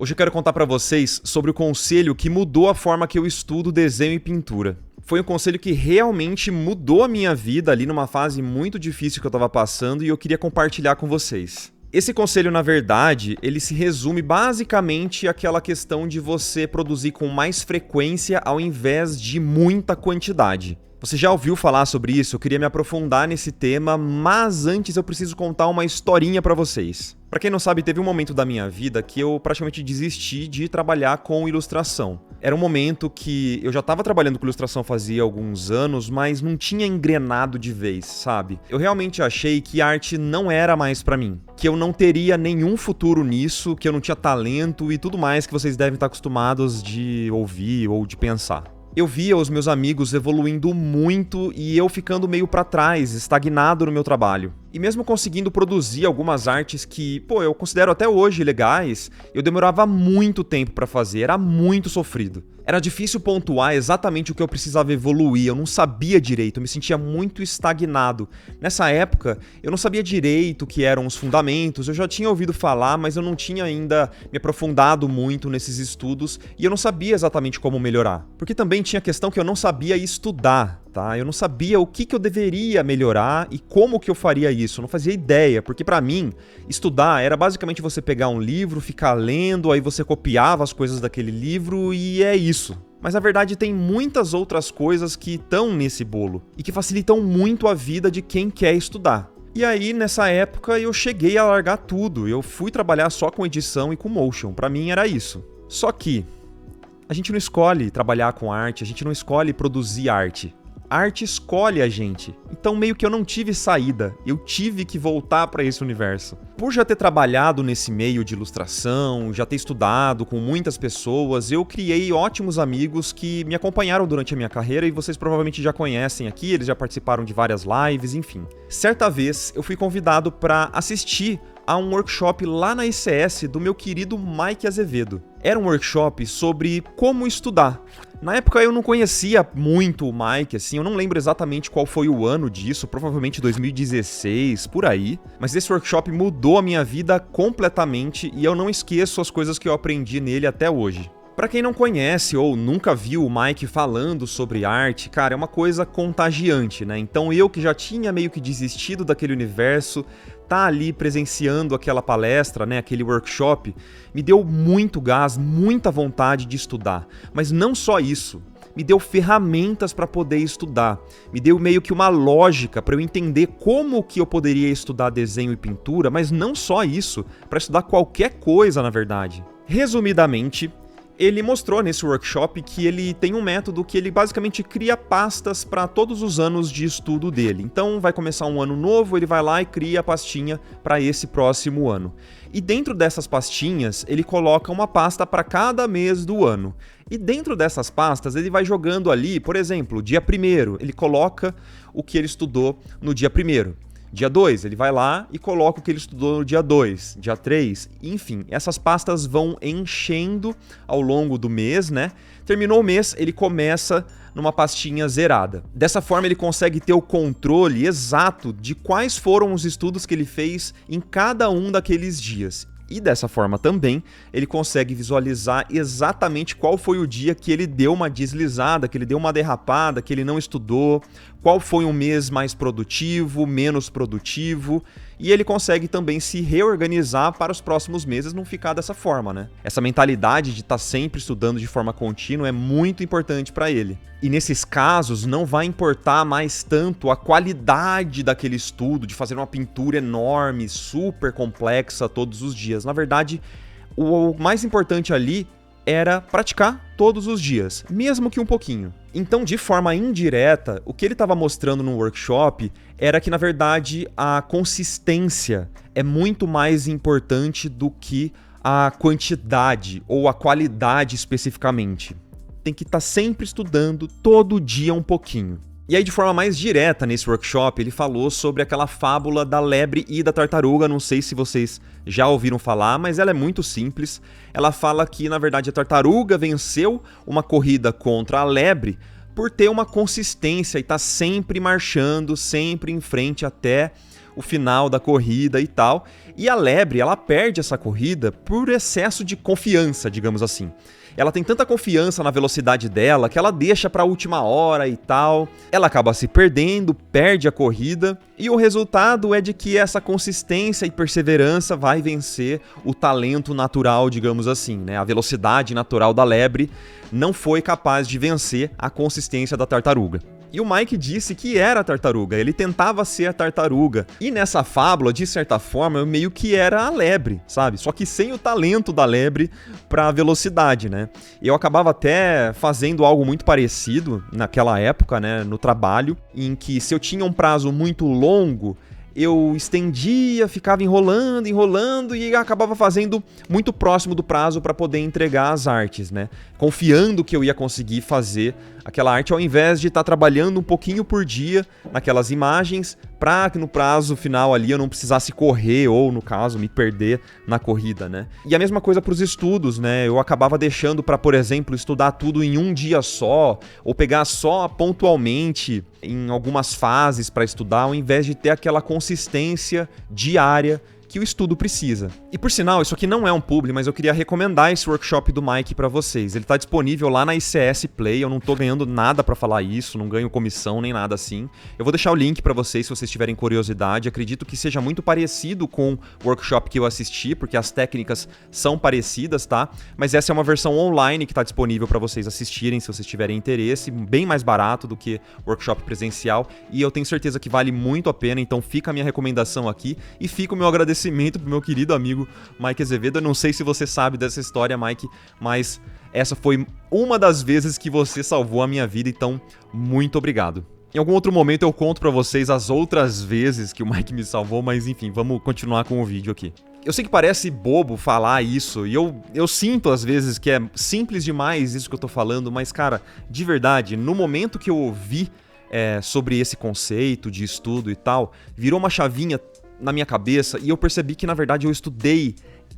Hoje eu quero contar pra vocês sobre o conselho que mudou a forma que eu estudo desenho e pintura. Foi um conselho que realmente mudou a minha vida ali numa fase muito difícil que eu tava passando e eu queria compartilhar com vocês. Esse conselho, na verdade, ele se resume basicamente àquela questão de você produzir com mais frequência ao invés de muita quantidade. Você já ouviu falar sobre isso? Eu queria me aprofundar nesse tema, mas antes eu preciso contar uma historinha pra vocês. Pra quem não sabe, teve um momento da minha vida que eu praticamente desisti de trabalhar com ilustração. Era um momento que eu já estava trabalhando com ilustração fazia alguns anos, mas não tinha engrenado de vez, sabe? Eu realmente achei que arte não era mais pra mim, que eu não teria nenhum futuro nisso, que eu não tinha talento e tudo mais que vocês devem estar acostumados de ouvir ou de pensar. Eu via os meus amigos evoluindo muito e eu ficando meio pra trás, estagnado no meu trabalho. E mesmo conseguindo produzir algumas artes que, eu considero até hoje legais, eu demorava muito tempo pra fazer, era muito sofrido. Era difícil pontuar exatamente o que eu precisava evoluir, eu não sabia direito, eu me sentia muito estagnado. Nessa época, eu não sabia direito o que eram os fundamentos, eu já tinha ouvido falar, mas eu não tinha ainda me aprofundado muito nesses estudos e eu não sabia exatamente como melhorar. Porque também tinha a questão que eu não sabia estudar, tá? Eu não sabia o que eu deveria melhorar e como que eu faria isso, eu não fazia ideia, porque pra mim, estudar era basicamente você pegar um livro, ficar lendo, aí você copiava as coisas daquele livro e é isso. Mas na verdade tem muitas outras coisas que estão nesse bolo e que facilitam muito a vida de quem quer estudar. E aí, nessa época, eu cheguei a largar tudo, eu fui trabalhar só com edição e com motion, pra mim era isso. Só que a gente não escolhe trabalhar com arte, a gente não escolhe produzir arte. A arte escolhe a gente. Então meio que eu não tive saída, eu tive que voltar para esse universo. Por já ter trabalhado nesse meio de ilustração, já ter estudado com muitas pessoas, eu criei ótimos amigos que me acompanharam durante a minha carreira e vocês provavelmente já conhecem aqui, eles já participaram de várias lives, enfim. Certa vez eu fui convidado para assistir a um workshop lá na ICS do meu querido Mike Azevedo. Era um workshop sobre como estudar. Na época eu não conhecia muito o Mike, assim, eu não lembro exatamente qual foi o ano disso, provavelmente 2016, por aí. Mas esse workshop mudou a minha vida completamente e eu não esqueço as coisas que eu aprendi nele até hoje. Pra quem não conhece ou nunca viu o Mike falando sobre arte, cara, é uma coisa contagiante, né? Então eu que já tinha meio que desistido daquele universo, tá ali presenciando aquela palestra, né, aquele workshop, me deu muito gás, muita vontade de estudar. Mas não só isso, me deu ferramentas para poder estudar, me deu meio que uma lógica para eu entender como que eu poderia estudar desenho e pintura, mas não só isso, para estudar qualquer coisa, na verdade. Resumidamente, ele mostrou nesse workshop que ele tem um método que ele basicamente cria pastas para todos os anos de estudo dele. Então vai começar um ano novo, ele vai lá e cria a pastinha para esse próximo ano. E dentro dessas pastinhas, ele coloca uma pasta para cada mês do ano. E dentro dessas pastas, ele vai jogando ali, por exemplo, dia 1º, ele coloca o que ele estudou no dia 1º. Dia 2, ele vai lá e coloca o que ele estudou no dia 2, dia 3, enfim, essas pastas vão enchendo ao longo do mês, né? Terminou o mês, ele começa numa pastinha zerada. Dessa forma, ele consegue ter o controle exato de quais foram os estudos que ele fez em cada um daqueles dias. E dessa forma também, ele consegue visualizar exatamente qual foi o dia que ele deu uma deslizada, que ele deu uma derrapada, que ele não estudou, qual foi um mês mais produtivo, menos produtivo, e ele consegue também se reorganizar para os próximos meses não ficar dessa forma, né? Essa mentalidade de estar sempre estudando de forma contínua é muito importante para ele. E nesses casos não vai importar mais tanto a qualidade daquele estudo, de fazer uma pintura enorme, super complexa todos os dias. Na verdade, o mais importante ali era praticar todos os dias, mesmo que um pouquinho. Então, de forma indireta, o que ele estava mostrando no workshop era que, na verdade, a consistência é muito mais importante do que a quantidade ou a qualidade especificamente. Tem que estar sempre estudando todo dia um pouquinho. E aí, de forma mais direta nesse workshop, ele falou sobre aquela fábula da lebre e da tartaruga. Não sei se vocês já ouviram falar, mas ela é muito simples. Ela fala que, na verdade, a tartaruga venceu uma corrida contra a lebre por ter uma consistência e estar sempre marchando, sempre em frente até o final da corrida e tal. E a lebre, ela perde essa corrida por excesso de confiança, digamos assim. Ela tem tanta confiança na velocidade dela que ela deixa para a última hora e tal. Ela acaba se perdendo, perde a corrida e o resultado é de que essa consistência e perseverança vai vencer o talento natural, digamos assim, né? A velocidade natural da lebre não foi capaz de vencer a consistência da tartaruga. E o Mike disse que era a tartaruga, ele tentava ser a tartaruga. E nessa fábula, de certa forma, eu meio que era a lebre, sabe? Só que sem o talento da lebre pra velocidade, né? Eu acabava até fazendo algo muito parecido naquela época, né? No trabalho, em que se eu tinha um prazo muito longo, eu estendia, ficava enrolando e acabava fazendo muito próximo do prazo para poder entregar as artes, né? Confiando que eu ia conseguir fazer aquela arte ao invés de estar trabalhando um pouquinho por dia naquelas imagens para que no prazo final ali eu não precisasse correr ou, no caso, me perder na corrida, né? E a mesma coisa para os estudos, né? Eu acabava deixando para, por exemplo, estudar tudo em um dia só ou pegar só pontualmente em algumas fases para estudar ao invés de ter aquela consistência diária que o estudo precisa. E por sinal, isso aqui não é um publi, mas eu queria recomendar esse workshop do Mike pra vocês. Ele tá disponível lá na ICS Play, eu não tô ganhando nada pra falar isso, não ganho comissão nem nada assim. Eu vou deixar o link pra vocês se vocês tiverem curiosidade. Acredito que seja muito parecido com o workshop que eu assisti, porque as técnicas são parecidas, tá? Mas essa é uma versão online que tá disponível pra vocês assistirem, se vocês tiverem interesse, bem mais barato do que o workshop presencial, e eu tenho certeza que vale muito a pena, então fica a minha recomendação aqui, e fica o meu agradecimento pro meu querido amigo Mike Azevedo. Eu não sei se você sabe dessa história, Mike, mas essa foi uma das vezes que você salvou a minha vida, então muito obrigado. Em algum outro momento eu conto pra vocês as outras vezes que o Mike me salvou, mas enfim, vamos continuar com o vídeo aqui. Eu sei que parece bobo falar isso, e eu sinto às vezes que é simples demais isso que eu tô falando, mas cara, de verdade, no momento que eu ouvi sobre esse conceito de estudo e tal, virou uma chavinha na minha cabeça e eu percebi que na verdade eu estudei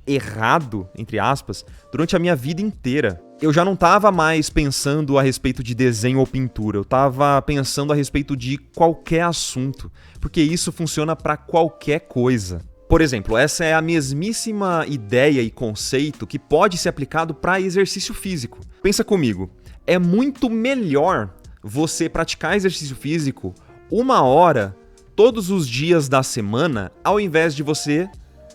errado, entre aspas, durante a minha vida inteira. Eu já não tava mais pensando a respeito de desenho ou pintura, eu tava pensando a respeito de qualquer assunto, porque isso funciona para qualquer coisa. Por exemplo, essa é a mesmíssima ideia e conceito que pode ser aplicado para exercício físico. Pensa comigo, é muito melhor você praticar exercício físico 1 hora todos os dias da semana, ao invés de você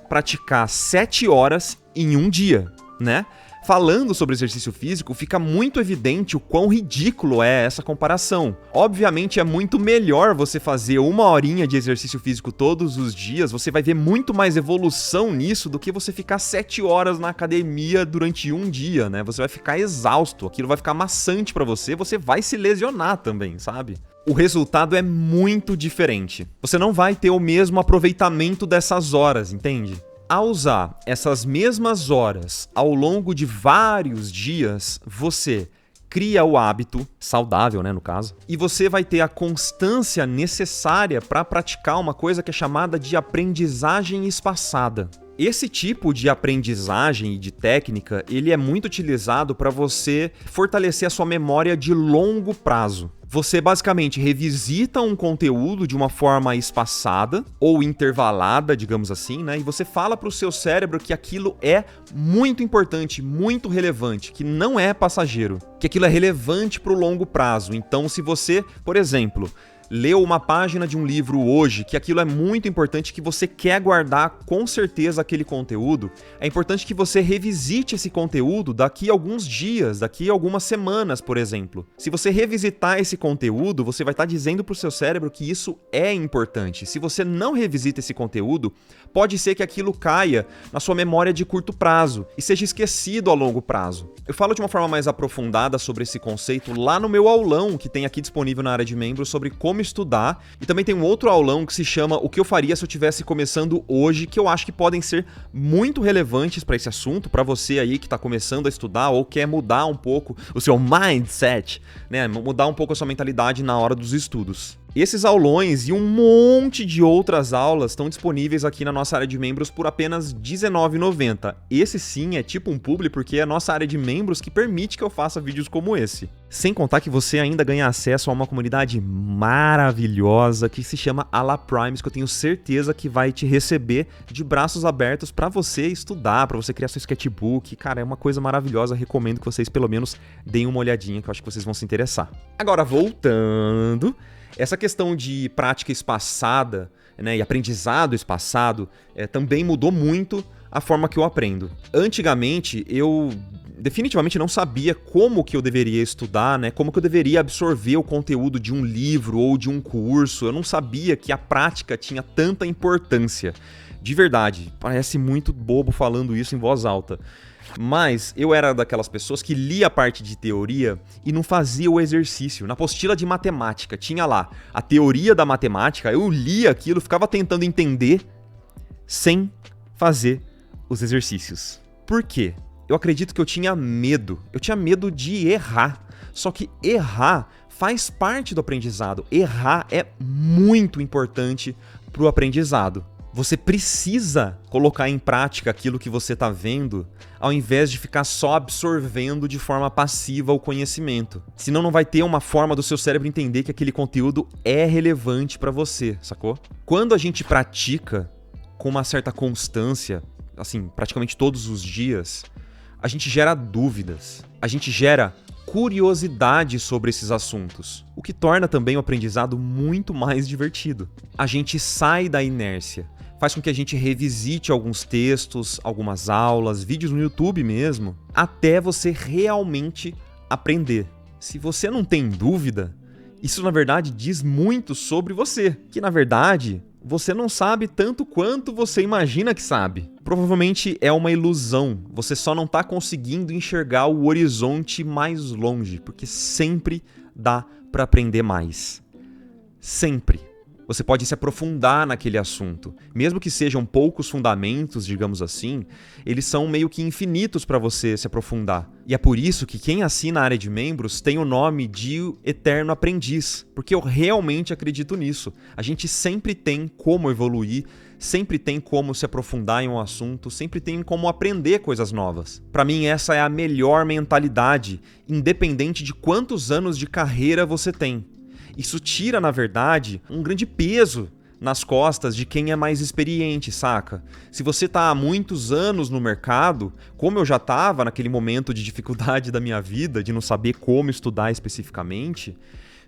praticar 7 horas em um dia, né? Falando sobre exercício físico, fica muito evidente o quão ridículo é essa comparação. Obviamente é muito melhor você fazer 1 horinha de exercício físico todos os dias, você vai ver muito mais evolução nisso do que você ficar 7 horas na academia durante um dia, né? Você vai ficar exausto, aquilo vai ficar maçante pra você, você vai se lesionar também, sabe? O resultado é muito diferente. Você não vai ter o mesmo aproveitamento dessas horas, entende? Ao usar essas mesmas horas ao longo de vários dias, você cria o hábito, saudável, né, no caso, e você vai ter a constância necessária para praticar uma coisa que é chamada de aprendizagem espaçada. Esse tipo de aprendizagem e de técnica, ele é muito utilizado para você fortalecer a sua memória de longo prazo. Você basicamente revisita um conteúdo de uma forma espaçada ou intervalada, digamos assim, né? E você fala para o seu cérebro que aquilo é muito importante, muito relevante, que não é passageiro, que aquilo é relevante para o longo prazo. Então, se você, por exemplo, leu uma página de um livro hoje, que aquilo é muito importante, que você quer guardar com certeza aquele conteúdo, é importante que você revisite esse conteúdo daqui a alguns dias, daqui a algumas semanas, por exemplo. Se você revisitar esse conteúdo, você vai estar dizendo para o seu cérebro que isso é importante. Se você não revisita esse conteúdo, pode ser que aquilo caia na sua memória de curto prazo e seja esquecido a longo prazo. Eu falo de uma forma mais aprofundada sobre esse conceito lá no meu aulão, que tem aqui disponível na área de membros, sobre como estudar, e também tem um outro aulão que se chama O que eu faria se eu estivesse começando hoje, que eu acho que podem ser muito relevantes para esse assunto, para você aí que está começando a estudar ou quer mudar um pouco o seu mindset, né? Mudar um pouco a sua mentalidade na hora dos estudos. Esses aulões e um monte de outras aulas estão disponíveis aqui na nossa área de membros por apenas R$19,90. Esse sim é tipo um publi porque é a nossa área de membros que permite que eu faça vídeos como esse. Sem contar que você ainda ganha acesso a uma comunidade maravilhosa que se chama Ala Primes, que eu tenho certeza que vai te receber de braços abertos para você estudar, para você criar seu sketchbook. Cara, é uma coisa maravilhosa, recomendo que vocês pelo menos deem uma olhadinha, que eu acho que vocês vão se interessar. Agora, voltando... Essa questão de prática espaçada, né, e aprendizado espaçado também mudou muito a forma que eu aprendo. Antigamente, eu definitivamente não sabia como que eu deveria estudar, né, como que eu deveria absorver o conteúdo de um livro ou de um curso. Eu não sabia que a prática tinha tanta importância. De verdade, parece muito bobo falando isso em voz alta. Mas eu era daquelas pessoas que lia a parte de teoria e não fazia o exercício. Na apostila de matemática tinha lá a teoria da matemática, eu lia aquilo, ficava tentando entender sem fazer os exercícios. Por quê? Eu acredito que eu tinha medo. Eu tinha medo de errar. Só que errar faz parte do aprendizado. Errar é muito importante para o aprendizado. Você precisa colocar em prática aquilo que você está vendo, ao invés de ficar só absorvendo de forma passiva o conhecimento. Senão não vai ter uma forma do seu cérebro entender que aquele conteúdo é relevante para você, sacou? Quando a gente pratica com uma certa constância, assim, praticamente todos os dias, a gente gera dúvidas, a gente gera curiosidade sobre esses assuntos, o que torna também o aprendizado muito mais divertido. A gente sai da inércia. Faz com que a gente revisite alguns textos, algumas aulas, vídeos no YouTube mesmo, até você realmente aprender. Se você não tem dúvida, isso na verdade diz muito sobre você, que na verdade você não sabe tanto quanto você imagina que sabe. Provavelmente é uma ilusão, você só não está conseguindo enxergar o horizonte mais longe, porque sempre dá para aprender mais. Sempre. Você pode se aprofundar naquele assunto. Mesmo que sejam poucos fundamentos, digamos assim, eles são meio que infinitos para você se aprofundar. E é por isso que quem assina a área de membros tem o nome de Eterno Aprendiz, porque eu realmente acredito nisso. A gente sempre tem como evoluir, sempre tem como se aprofundar em um assunto, sempre tem como aprender coisas novas. Para mim, essa é a melhor mentalidade, independente de quantos anos de carreira você tem. Isso tira, na verdade, um grande peso nas costas de quem é mais experiente, saca? Se você tá há muitos anos no mercado, como eu já tava naquele momento de dificuldade da minha vida, de não saber como estudar especificamente,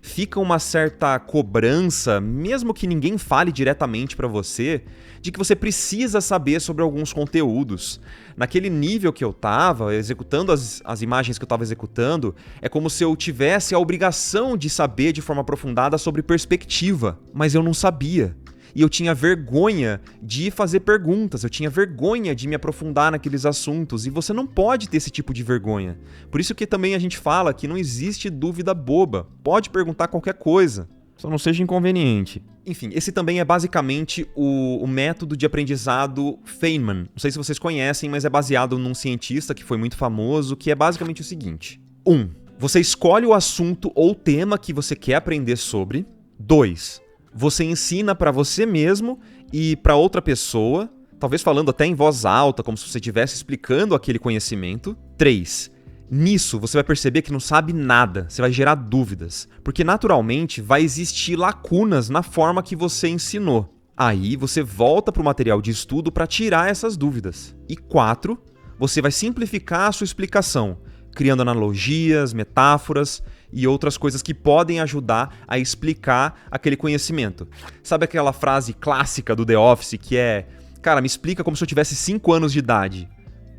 fica uma certa cobrança, mesmo que ninguém fale diretamente para você, de que você precisa saber sobre alguns conteúdos. Naquele nível que eu estava, executando as imagens que eu estava executando, é como se eu tivesse a obrigação de saber de forma aprofundada sobre perspectiva, mas eu não sabia. E eu tinha vergonha de fazer perguntas, eu tinha vergonha de me aprofundar naqueles assuntos, e você não pode ter esse tipo de vergonha. Por isso que também a gente fala que não existe dúvida boba, pode perguntar qualquer coisa, só não seja inconveniente. Enfim, esse também é basicamente o método de aprendizado Feynman. Não sei se vocês conhecem, mas é baseado num cientista que foi muito famoso, que é basicamente o seguinte. 1. Você escolhe o assunto ou tema que você quer aprender sobre. 2. Você ensina para você mesmo e para outra pessoa, talvez falando até em voz alta, como se você estivesse explicando aquele conhecimento. 3. Nisso, você vai perceber que não sabe nada, você vai gerar dúvidas, porque naturalmente vai existir lacunas na forma que você ensinou. Aí você volta para o material de estudo para tirar essas dúvidas. E 4. Você vai simplificar a sua explicação, criando analogias, metáforas e outras coisas que podem ajudar a explicar aquele conhecimento. Sabe aquela frase clássica do The Office que é: cara, me explica como se eu tivesse 5 anos de idade.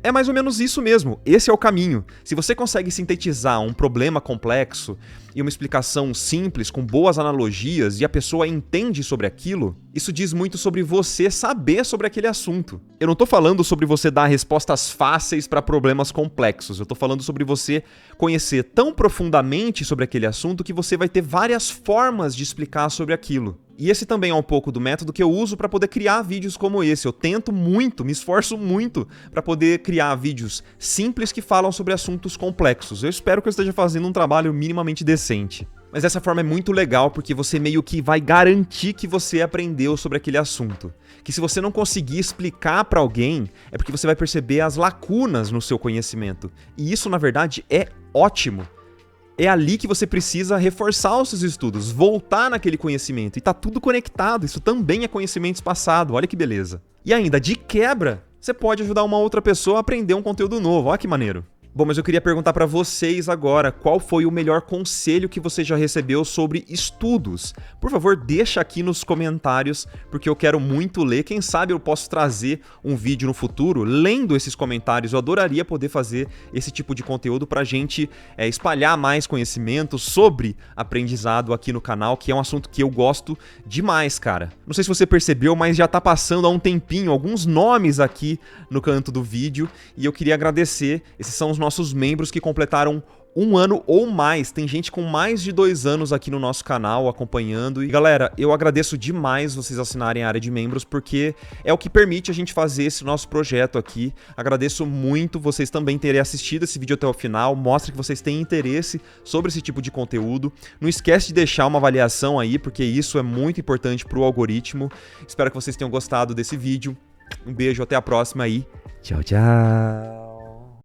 É mais ou menos isso mesmo, esse é o caminho. Se você consegue sintetizar um problema complexo e uma explicação simples, com boas analogias, e a pessoa entende sobre aquilo, isso diz muito sobre você saber sobre aquele assunto. Eu não tô falando sobre você dar respostas fáceis para problemas complexos, eu tô falando sobre você conhecer tão profundamente sobre aquele assunto que você vai ter várias formas de explicar sobre aquilo. E esse também é um pouco do método que eu uso para poder criar vídeos como esse. Eu tento muito, me esforço muito para poder criar vídeos simples que falam sobre assuntos complexos. Eu espero que eu esteja fazendo um trabalho minimamente decente. Mas dessa forma é muito legal porque você meio que vai garantir que você aprendeu sobre aquele assunto. Que se você não conseguir explicar para alguém, é porque você vai perceber as lacunas no seu conhecimento. E isso, na verdade, é ótimo. É ali que você precisa reforçar os seus estudos, voltar naquele conhecimento. E tá tudo conectado, isso também é conhecimento passado, olha que beleza. E ainda, de quebra, você pode ajudar uma outra pessoa a aprender um conteúdo novo, olha que maneiro. Bom, mas eu queria perguntar para vocês agora, qual foi o melhor conselho que você já recebeu sobre estudos? Por favor, deixa aqui nos comentários, porque eu quero muito ler. Quem sabe eu posso trazer um vídeo no futuro lendo esses comentários. Eu adoraria poder fazer esse tipo de conteúdo pra gente espalhar mais conhecimento sobre aprendizado aqui no canal, que é um assunto que eu gosto demais, cara. Não sei se você percebeu, mas já tá passando há um tempinho alguns nomes aqui no canto do vídeo, e eu queria agradecer. Esses são os nossos membros que completaram 1 ano ou mais. Tem gente com mais de 2 anos aqui no nosso canal acompanhando. E galera, eu agradeço demais vocês assinarem a área de membros, porque é o que permite a gente fazer esse nosso projeto aqui. Agradeço muito vocês também terem assistido esse vídeo até o final. Mostra que vocês têm interesse sobre esse tipo de conteúdo. Não esquece de deixar uma avaliação aí, porque isso é muito importante para o algoritmo. Espero que vocês tenham gostado desse vídeo. Um beijo, até a próxima e tchau, tchau!